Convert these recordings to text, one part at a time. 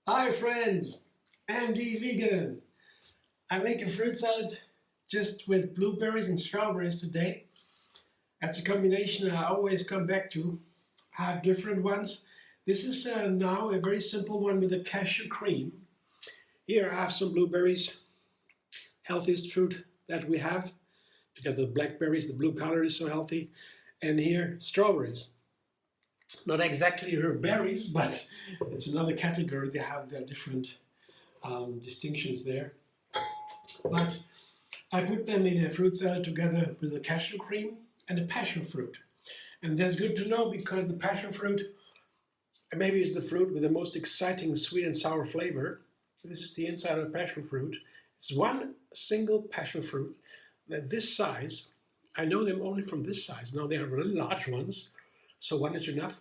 Hi friends, Andy Vegan. I make a fruit salad just with blueberries and strawberries today. That's a combination I always come back to. I have different ones. This is now a very simple one with a cashew cream. Here I have some blueberries, healthiest fruit that we have. Together the blackberries, the blue color is so healthy. And here strawberries. Not exactly her berries, but it's another category. They have their different distinctions there. But I put them in a fruit salad together with the cashew cream and the passion fruit. And that's good to know because the passion fruit maybe is the fruit with the most exciting sweet and sour flavor. This is the inside of the passion fruit. It's one single passion fruit that this size. I know them only from this size. Now they are really large ones. So one is enough.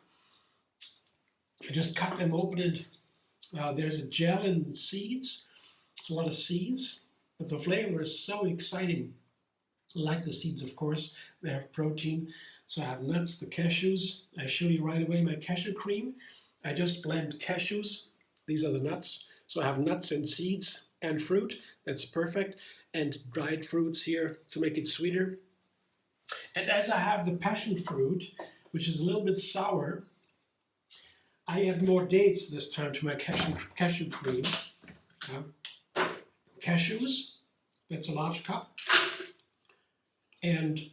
I just cut them open and there's a gel and seeds. It's a lot of seeds, but the flavor is so exciting. I like the seeds, of course. They have protein. So I have nuts, the cashews. I show you right away my cashew cream. I just blend cashews. These are the nuts. So I have nuts and seeds and fruit. That's perfect. And dried fruits here to make it sweeter. And as I have the passion fruit, which is a little bit sour, I add more dates this time to my cashew cream. Cashews, that's a large cup, and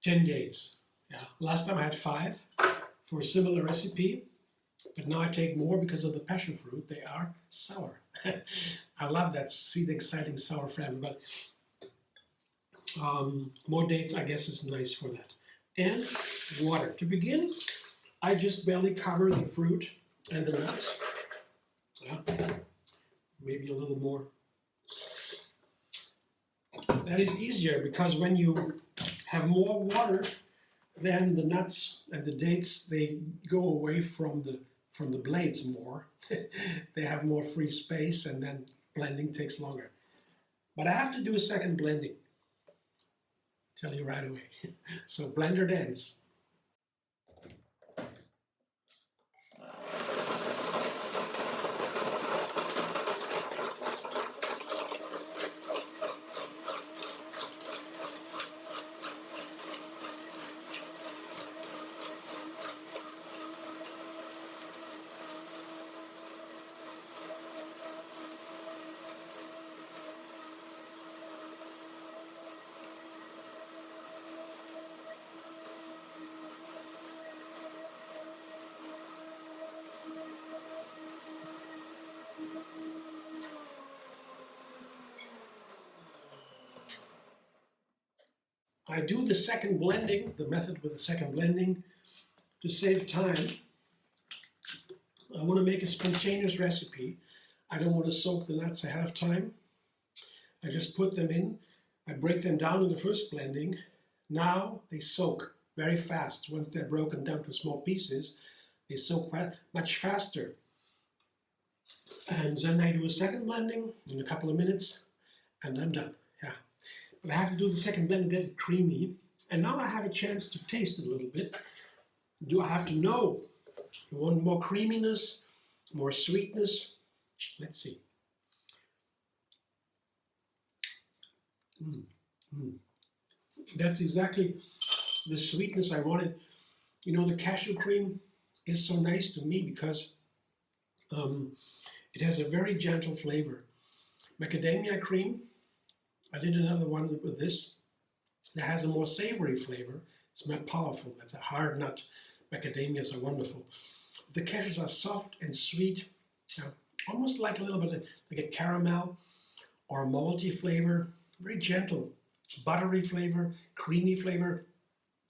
10 dates. Yeah, last time I had 5 for a similar recipe, but now I take more because of the passion fruit. They are sour. I love that sweet, exciting, sour flavor, but more dates, I guess, is nice for that. And water. To begin, I just barely cover the fruit and the nuts. Yeah, maybe a little more. That is easier because when you have more water, then the nuts and the dates, they go away from the blades more. They have more free space and then blending takes longer. But I have to do a second blending. Tell you right away. So blender dance. I do the second blending, the method with the second blending, to save time. I want to make a spontaneous recipe. I don't want to soak the nuts ahead of time. I just put them in. I break them down in the first blending. Now they soak very fast. Once they're broken down to small pieces, they soak much faster. And then I do a second blending in a couple of minutes, and I'm done. Yeah. But I have to do the second blend and get it creamy. And now I have a chance to taste it a little bit. Do I have to know? You want more creaminess, more sweetness? Let's see. That's exactly the sweetness I wanted. You know, the cashew cream is so nice to me because it has a very gentle flavor. Macadamia cream, I did another one with this that has a more savory flavor. It's more powerful. That's a hard nut. Macadamias are wonderful. The cashews are soft and sweet, almost like a little bit like a caramel or a malty flavor. Very gentle, buttery flavor, creamy flavor.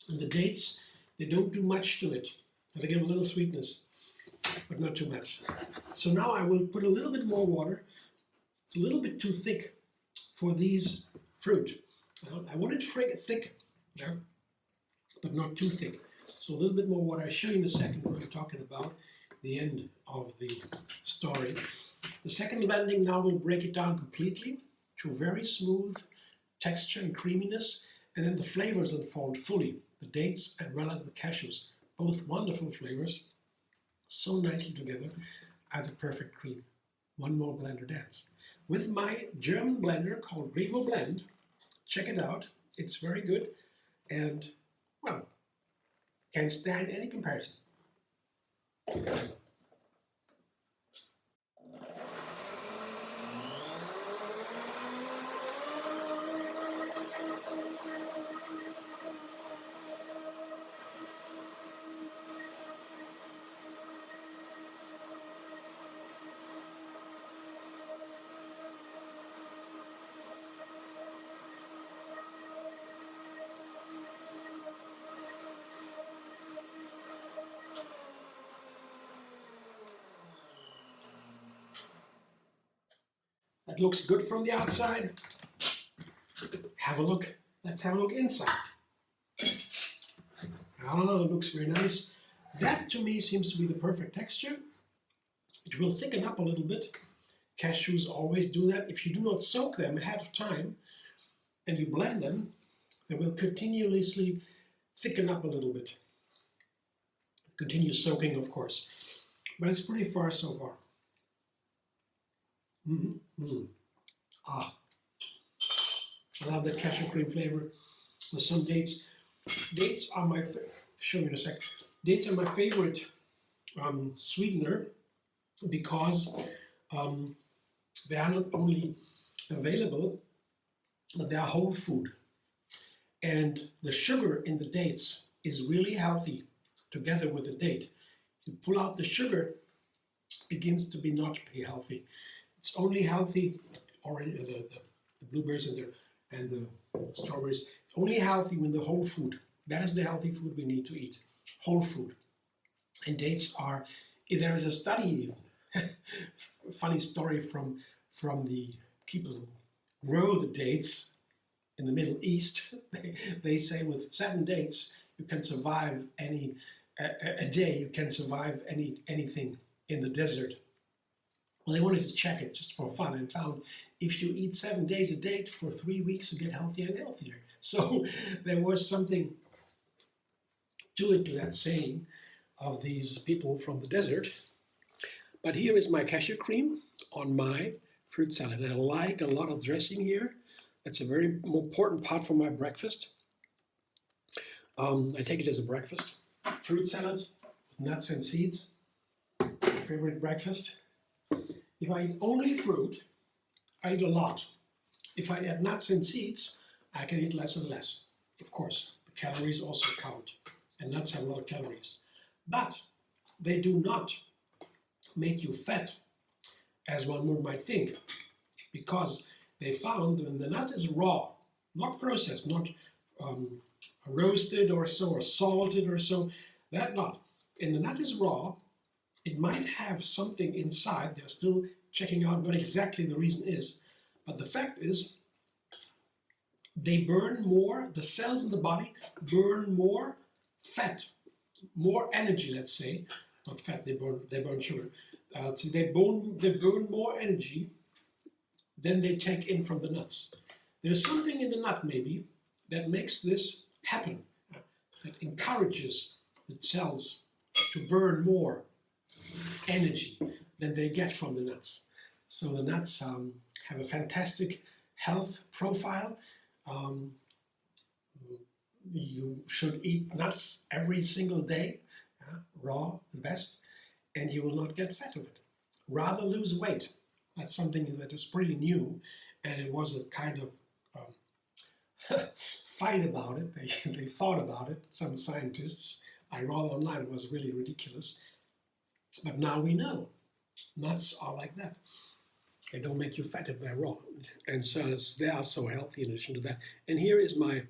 And the dates, they don't do much to it. They give a little sweetness, but not too much. So now I will put a little bit more water. It's a little bit too thick for these fruit. I want it thick, yeah, but not too thick. So a little bit more water. I'll show you in a second what I'm talking about. the end of the story. The second blending now will break it down completely to a very smooth texture and creaminess, and then the flavors unfold fully. The dates as well as the cashews, both wonderful flavors, so nicely together as a perfect cream. One more blender dance. With my German blender called Revoblend, check it out, it's very good, and well, can't stand any comparison. That looks good from the outside. Have a look. Let's have a look inside. Oh, it looks very nice. That to me seems to be the perfect texture. It will thicken up a little bit. Cashews always do that. If you do not soak them ahead of time and you blend them, they will continuously thicken up a little bit. Continue soaking, of course. But it's pretty far so far. Ah, I love that cashew cream flavor with some dates. Dates are my show you in a sec. Dates are my favorite sweetener because they are not only available, but they are whole food. And the sugar in the dates is really healthy together with the date. You pull out the sugar, begins to be not be healthy. It's only healthy, orange, the blueberries and the strawberries, only healthy when the whole food. That is the healthy food we need to eat, whole food. And dates are, there is a study, funny story from the people who grow the dates in the Middle East. They say with 7 dates, you can survive a day, you can survive anything in the desert. Well, they wanted to check it just for fun and found if you eat 7 days a day for 3 weeks, you get healthier and healthier. So there was something to it, to that saying of these people from the desert. But here is my cashew cream on my fruit salad. I like a lot of dressing here. That's a very important part for my breakfast. I take it as a breakfast. Fruit salad with nuts and seeds. My favorite breakfast. If I eat only fruit, I eat a lot. If I add nuts and seeds, I can eat less and less. Of course, the calories also count, and nuts have a lot of calories. But they do not make you fat, as one might think, because they found when the nut is raw, not processed, not roasted or so, or salted or so, that not. And the nut is raw, it might have something inside. They're still checking out what exactly the reason is. But the fact is, they burn more, the cells in the body burn more fat, more energy, let's say. Not fat, they burn sugar. So they burn more energy than they take in from the nuts. There's something in the nut maybe that makes this happen, that encourages the cells to burn more energy than they get from the nuts. So the nuts have a fantastic health profile. You should eat nuts every single day, raw, the best, and you will not get fat of it. Rather lose weight. That's something that was pretty new, and it was a kind of fight about it. They thought about it, some scientists. I read online, it was really ridiculous. But now we know, nuts are like that. They don't make you fat if they're raw. And so they are so healthy in addition to that. And here is my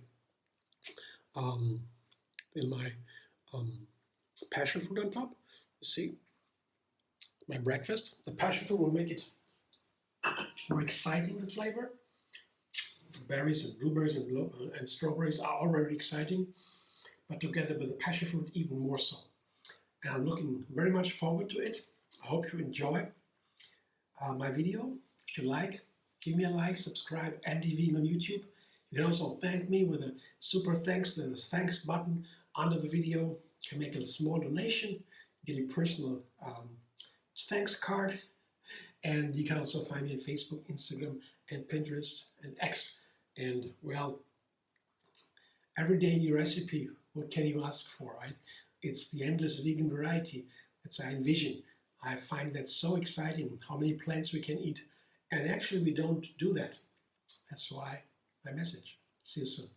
passion fruit on top. You see, my breakfast. The passion fruit will make it more exciting, the flavor. Berries and blueberries and strawberries are already exciting, but together with the passion fruit, even more so. and I'm looking very much forward to it. I hope you enjoy my video. If you like, give me a like, subscribe, MD Vegan on YouTube. You can also thank me with a super thanks. There's a thanks button under the video. You can make a small donation, get a personal thanks card, and you can also find me on Facebook, Instagram, and Pinterest, and X. And well, every day new recipe, what can you ask for, right? It's the endless vegan variety that I envision. I find that so exciting, how many plants we can eat. And actually we don't do that. That's why my message. See you soon.